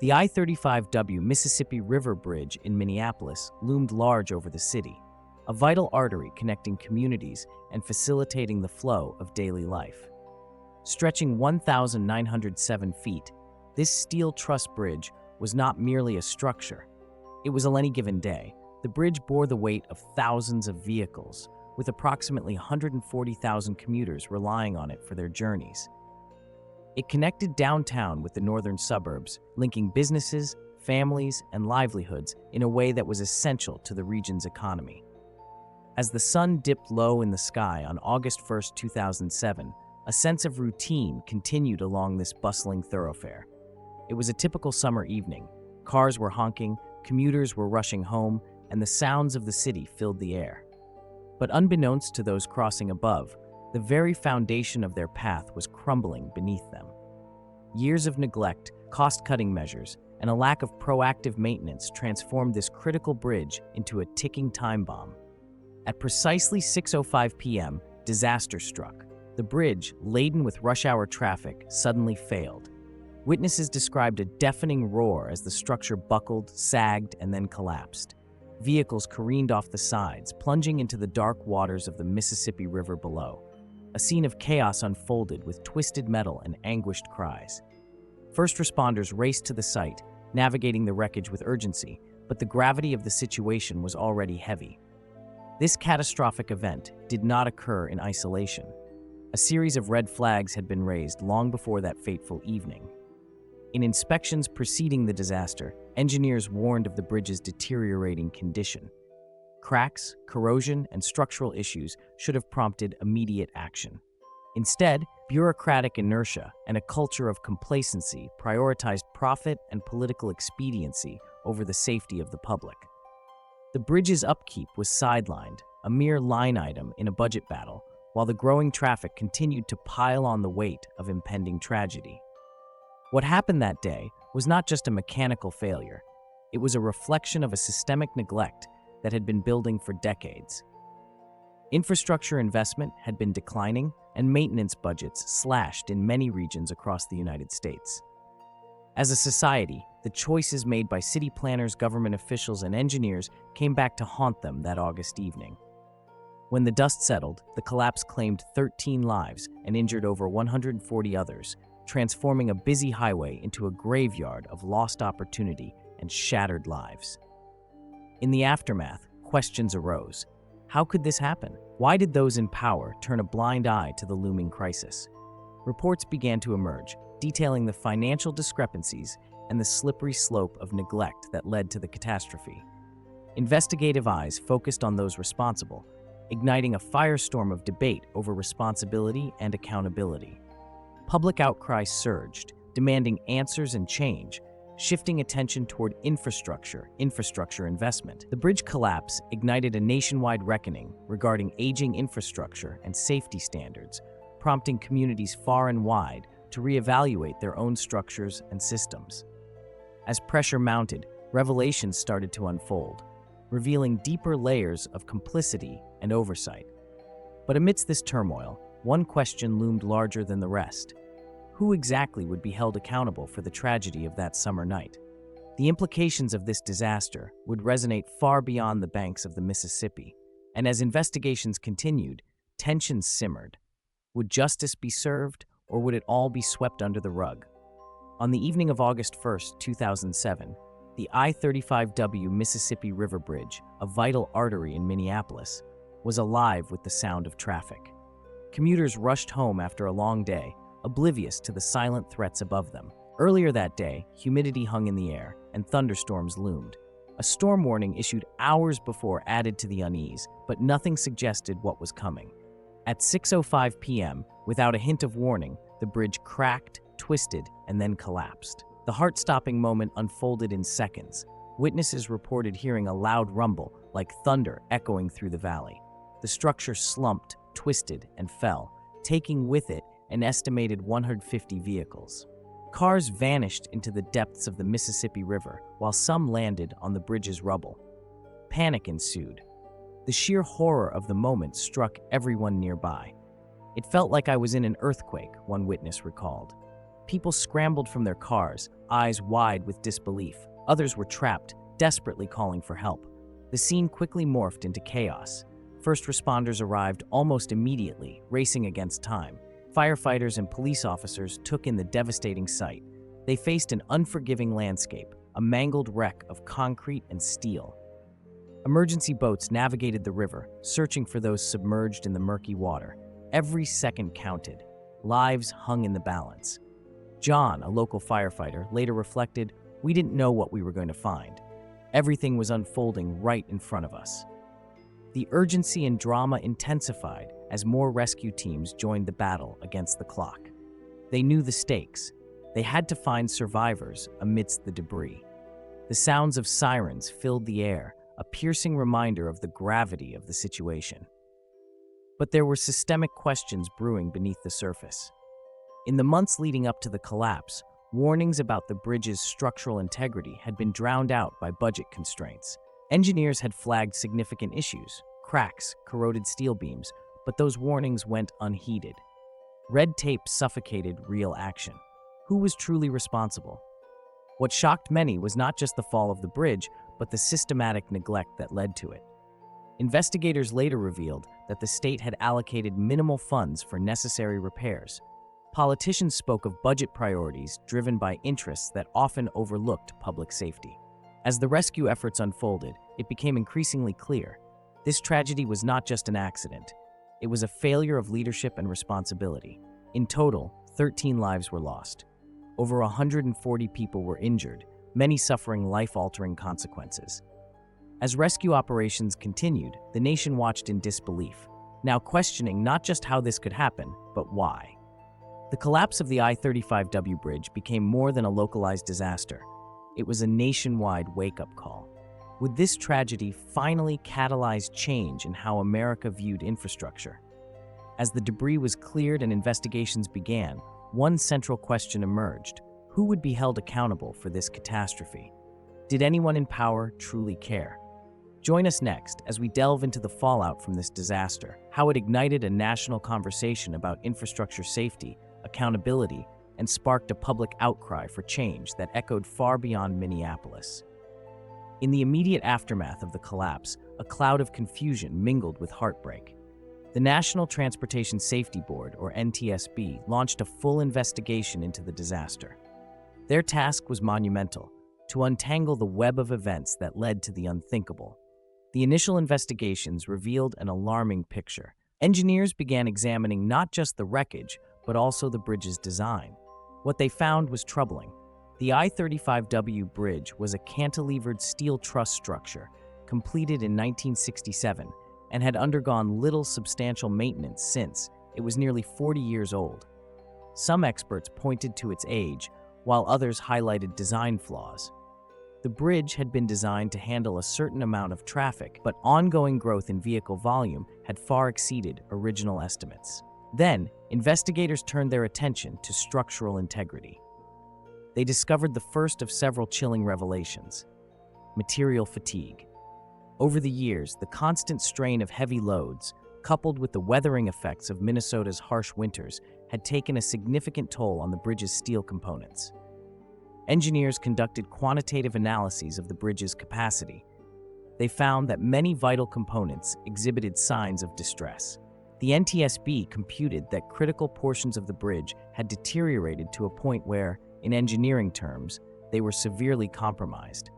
The I-35W Mississippi River Bridge in Minneapolis loomed large over the city, a vital artery connecting communities and facilitating the flow of daily life. Stretching 1,907 feet, this steel truss bridge was not merely a structure. It was on any given day. The bridge bore the weight of thousands of vehicles, with approximately 140,000 commuters relying on it for their journeys. It connected downtown with the northern suburbs, linking businesses, families, and livelihoods in a way that was essential to the region's economy. As the sun dipped low in the sky on August 1, 2007, a sense of routine continued along this bustling thoroughfare. It was a typical summer evening. Cars were honking, commuters were rushing home, and the sounds of the city filled the air. But unbeknownst to those crossing above, the very foundation of their path was crumbling beneath them. Years of neglect, cost-cutting measures, and a lack of proactive maintenance transformed this critical bridge into a ticking time bomb. At precisely 6:05 p.m., disaster struck. The bridge, laden with rush-hour traffic, suddenly failed. Witnesses described a deafening roar as the structure buckled, sagged, and then collapsed. Vehicles careened off the sides, plunging into the dark waters of the Mississippi River below. A scene of chaos unfolded with twisted metal and anguished cries. First responders raced to the site, navigating the wreckage with urgency, but the gravity of the situation was already heavy. This catastrophic event did not occur in isolation. A series of red flags had been raised long before that fateful evening. In inspections preceding the disaster, engineers warned of the bridge's deteriorating condition. Cracks, corrosion, and structural issues should have prompted immediate action. Instead, bureaucratic inertia and a culture of complacency prioritized profit and political expediency over the safety of the public. The bridge's upkeep was sidelined, a mere line item in a budget battle, while the growing traffic continued to pile on the weight of impending tragedy. What happened that day was not just a mechanical failure. It was a reflection of a systemic neglect that had been building for decades. Infrastructure investment had been declining, and maintenance budgets slashed in many regions across the United States. As a society, the choices made by city planners, government officials, and engineers came back to haunt them that August evening. When the dust settled, the collapse claimed 13 lives and injured over 140 others, transforming a busy highway into a graveyard of lost opportunity and shattered lives. In the aftermath, questions arose. How could this happen? Why did those in power turn a blind eye to the looming crisis? Reports began to emerge, detailing the financial discrepancies and the slippery slope of neglect that led to the catastrophe. Investigative eyes focused on those responsible, igniting a firestorm of debate over responsibility and accountability. Public outcry surged, demanding answers and change, shifting attention toward infrastructure investment. The bridge collapse ignited a nationwide reckoning regarding aging infrastructure and safety standards, prompting communities far and wide to reevaluate their own structures and systems. As pressure mounted, revelations started to unfold, revealing deeper layers of complicity and oversight. But amidst this turmoil, one question loomed larger than the rest. Who exactly would be held accountable for the tragedy of that summer night? The implications of this disaster would resonate far beyond the banks of the Mississippi, and as investigations continued, tensions simmered. Would justice be served, or would it all be swept under the rug? On the evening of August 1, 2007, the I-35W Mississippi River Bridge, a vital artery in Minneapolis, was alive with the sound of traffic. Commuters rushed home after a long day, oblivious to the silent threats above them. Earlier that day, humidity hung in the air, and thunderstorms loomed. A storm warning issued hours before added to the unease, but nothing suggested what was coming. At 6:05 p.m., without a hint of warning, the bridge cracked, twisted, and then collapsed. The heart-stopping moment unfolded in seconds. Witnesses reported hearing a loud rumble, like thunder echoing through the valley. The structure slumped, twisted, and fell, taking with it an estimated 150 vehicles. Cars vanished into the depths of the Mississippi River, while some landed on the bridge's rubble. Panic ensued. The sheer horror of the moment struck everyone nearby. It felt like I was in an earthquake, one witness recalled. People scrambled from their cars, eyes wide with disbelief. Others were trapped, desperately calling for help. The scene quickly morphed into chaos. First responders arrived almost immediately, racing against time. Firefighters and police officers took in the devastating sight. They faced an unforgiving landscape, a mangled wreck of concrete and steel. Emergency boats navigated the river, searching for those submerged in the murky water. Every second counted. Lives hung in the balance. John, a local firefighter, later reflected, "We didn't know what we were going to find. Everything was unfolding right in front of us." The urgency and drama intensified as more rescue teams joined the battle against the clock. They knew the stakes. They had to find survivors amidst the debris. The sounds of sirens filled the air, a piercing reminder of the gravity of the situation. But there were systemic questions brewing beneath the surface. In the months leading up to the collapse, warnings about the bridge's structural integrity had been drowned out by budget constraints. Engineers had flagged significant issues, cracks, corroded steel beams, but those warnings went unheeded. Red tape suffocated real action. Who was truly responsible? What shocked many was not just the fall of the bridge, but the systematic neglect that led to it. Investigators later revealed that the state had allocated minimal funds for necessary repairs. Politicians spoke of budget priorities driven by interests that often overlooked public safety. As the rescue efforts unfolded, it became increasingly clear. This tragedy was not just an accident. It was a failure of leadership and responsibility. In total, 13 lives were lost. Over 140 people were injured, many suffering life-altering consequences. As rescue operations continued, the nation watched in disbelief, now questioning not just how this could happen, but why. The collapse of the I-35W bridge became more than a localized disaster. It was a nationwide wake-up call. Would this tragedy finally catalyze change in how America viewed infrastructure? As the debris was cleared and investigations began, one central question emerged: who would be held accountable for this catastrophe? Did anyone in power truly care? Join us next as we delve into the fallout from this disaster, how it ignited a national conversation about infrastructure safety, accountability, and sparked a public outcry for change that echoed far beyond Minneapolis. In the immediate aftermath of the collapse, a cloud of confusion mingled with heartbreak. The National Transportation Safety Board, or NTSB, launched a full investigation into the disaster. Their task was monumental: to untangle the web of events that led to the unthinkable. The initial investigations revealed an alarming picture. Engineers began examining not just the wreckage, but also the bridge's design. What they found was troubling. The I-35W bridge was a cantilevered steel truss structure, completed in 1967, and had undergone little substantial maintenance since. It was nearly 40 years old. Some experts pointed to its age, while others highlighted design flaws. The bridge had been designed to handle a certain amount of traffic, but ongoing growth in vehicle volume had far exceeded original estimates. Then, investigators turned their attention to structural integrity. They discovered the first of several chilling revelations: material fatigue. Over the years, the constant strain of heavy loads, coupled with the weathering effects of Minnesota's harsh winters, had taken a significant toll on the bridge's steel components. Engineers conducted quantitative analyses of the bridge's capacity. They found that many vital components exhibited signs of distress. The NTSB computed that critical portions of the bridge had deteriorated to a point where, in engineering terms, they were severely compromised.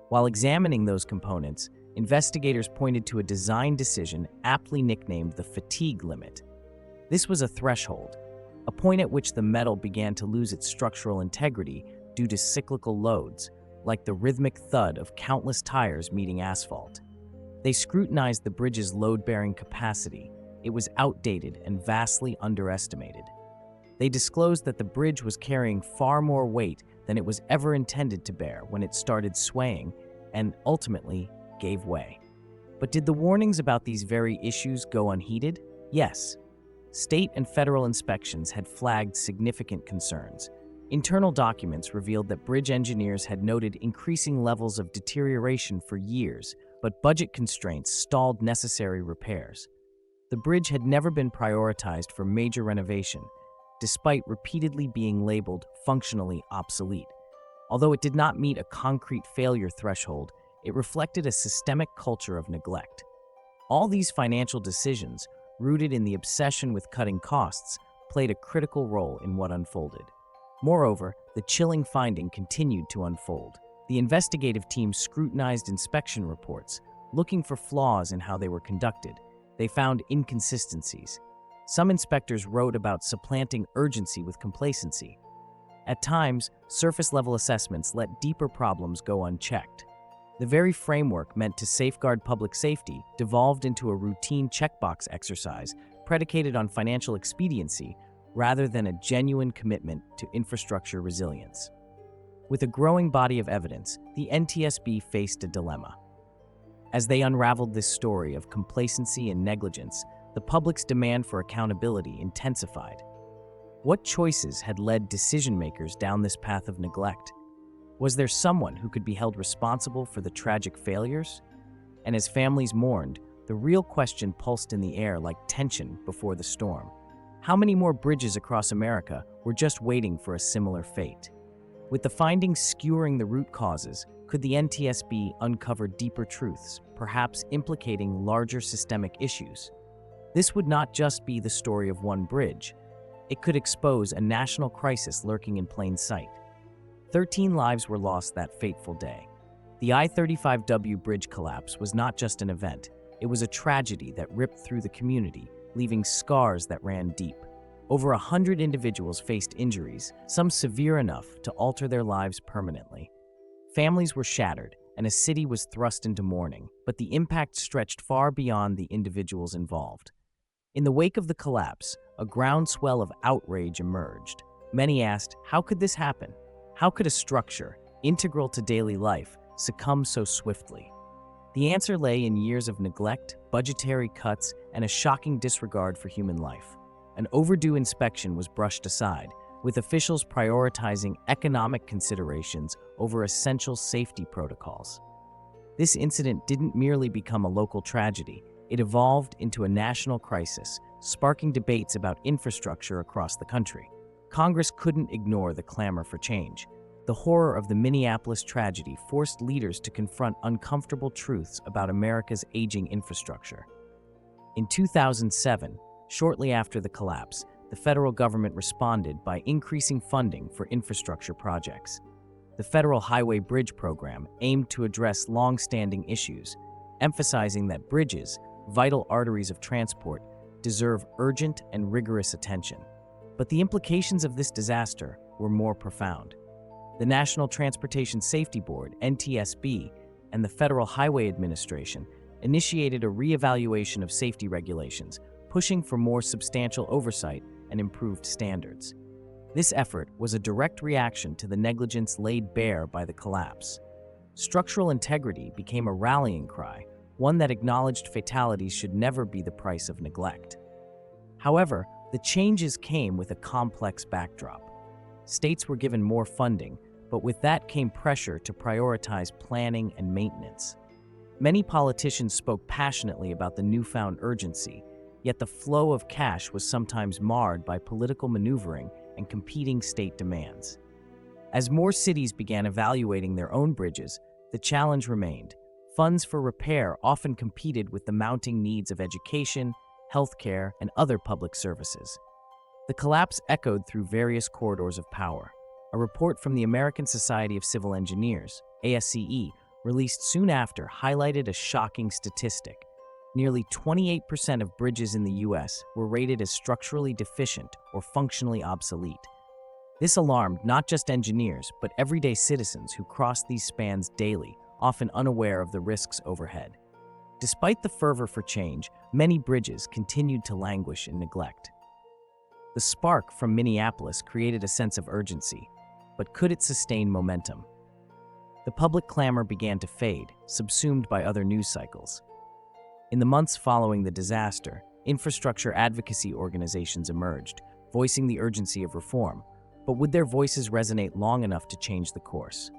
While examining those components, investigators pointed to a design decision aptly nicknamed the fatigue limit. This was a threshold, a point at which the metal began to lose its structural integrity due to cyclical loads, like the rhythmic thud of countless tires meeting asphalt. They scrutinized the bridge's load-bearing capacity. It was outdated and vastly underestimated. They disclosed that the bridge was carrying far more weight than it was ever intended to bear when it started swaying and ultimately gave way. But did the warnings about these very issues go unheeded? Yes. State and federal inspections had flagged significant concerns. Internal documents revealed that bridge engineers had noted increasing levels of deterioration for years, but budget constraints stalled necessary repairs. The bridge had never been prioritized for major renovation, despite repeatedly being labeled functionally obsolete. Although it did not meet a concrete failure threshold, it reflected a systemic culture of neglect. All these financial decisions, rooted in the obsession with cutting costs, played a critical role in what unfolded. Moreover, the chilling finding continued to unfold. The investigative team scrutinized inspection reports, looking for flaws in how they were conducted. They found inconsistencies. Some inspectors wrote about supplanting urgency with complacency. At times, surface-level assessments let deeper problems go unchecked. The very framework meant to safeguard public safety devolved into a routine checkbox exercise predicated on financial expediency rather than a genuine commitment to infrastructure resilience. With a growing body of evidence, the NTSB faced a dilemma. As they unraveled this story of complacency and negligence, the public's demand for accountability intensified. What choices had led decision-makers down this path of neglect? Was there someone who could be held responsible for the tragic failures? And as families mourned, the real question pulsed in the air like tension before the storm. How many more bridges across America were just waiting for a similar fate? With the findings skewering the root causes, could the NTSB uncover deeper truths, perhaps implicating larger systemic issues? This would not just be the story of one bridge. It could expose a national crisis lurking in plain sight. 13 lives were lost that fateful day. The I-35W bridge collapse was not just an event. It was a tragedy that ripped through the community, leaving scars that ran deep. Over 100 individuals faced injuries, some severe enough to alter their lives permanently. Families were shattered, and a city was thrust into mourning, but the impact stretched far beyond the individuals involved. In the wake of the collapse, a groundswell of outrage emerged. Many asked, how could this happen? How could a structure, integral to daily life, succumb so swiftly? The answer lay in years of neglect, budgetary cuts, and a shocking disregard for human life. An overdue inspection was brushed aside, with officials prioritizing economic considerations over essential safety protocols. This incident didn't merely become a local tragedy, it evolved into a national crisis, sparking debates about infrastructure across the country. Congress couldn't ignore the clamor for change. The horror of the Minneapolis tragedy forced leaders to confront uncomfortable truths about America's aging infrastructure. In 2007, shortly after the collapse, the federal government responded by increasing funding for infrastructure projects. The Federal Highway Bridge Program aimed to address long-standing issues, emphasizing that bridges, vital arteries of transport, deserve urgent and rigorous attention. But the implications of this disaster were more profound. The National Transportation Safety Board, NTSB, and the Federal Highway Administration initiated a reevaluation of safety regulations, pushing for more substantial oversight and improved standards. This effort was a direct reaction to the negligence laid bare by the collapse. Structural integrity became a rallying cry, one that acknowledged fatalities should never be the price of neglect. However, the changes came with a complex backdrop. States were given more funding, but with that came pressure to prioritize planning and maintenance. Many politicians spoke passionately about the newfound urgency, yet the flow of cash was sometimes marred by political maneuvering and competing state demands. As more cities began evaluating their own bridges, the challenge remained. Funds for repair often competed with the mounting needs of education, healthcare, and other public services. The collapse echoed through various corridors of power. A report from the American Society of Civil Engineers, ASCE, released soon after highlighted a shocking statistic. Nearly 28% of bridges in the U.S. were rated as structurally deficient or functionally obsolete. This alarmed not just engineers, but everyday citizens who crossed these spans daily, often unaware of the risks overhead. Despite the fervor for change, many bridges continued to languish in neglect. The spark from Minneapolis created a sense of urgency, but could it sustain momentum? The public clamor began to fade, subsumed by other news cycles. In the months following the disaster, infrastructure advocacy organizations emerged, voicing the urgency of reform, but would their voices resonate long enough to change the course?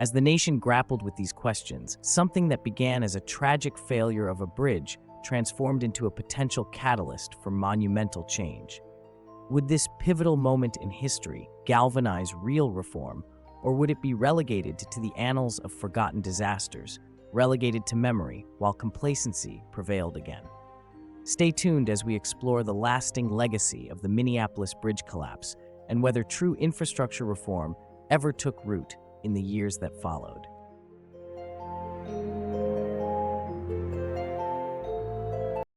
As the nation grappled with these questions, something that began as a tragic failure of a bridge transformed into a potential catalyst for monumental change. Would this pivotal moment in history galvanize real reform, or would it be relegated to the annals of forgotten disasters, relegated to memory while complacency prevailed again? Stay tuned as we explore the lasting legacy of the Minneapolis bridge collapse and whether true infrastructure reform ever took root in the years that followed.